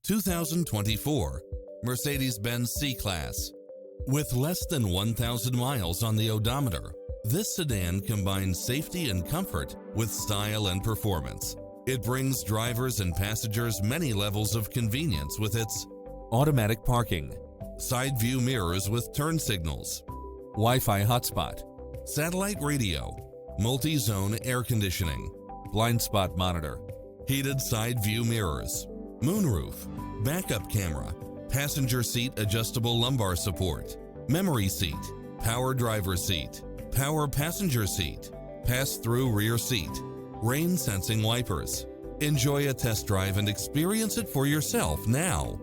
2024 Mercedes-Benz C-Class. With less than 1,000 miles on the odometer, this sedan combines safety and comfort with style and performance. It brings drivers and passengers many levels of convenience with its automatic parking, side view mirrors with turn signals, Wi-Fi hotspot, satellite radio, multi-zone air conditioning, blind spot monitor, heated side view mirrors, moonroof, backup camera, passenger seat adjustable lumbar support, memory seat, power driver seat, power passenger seat, pass-through rear seat, rain sensing wipers. Enjoy a test drive and experience it for yourself now.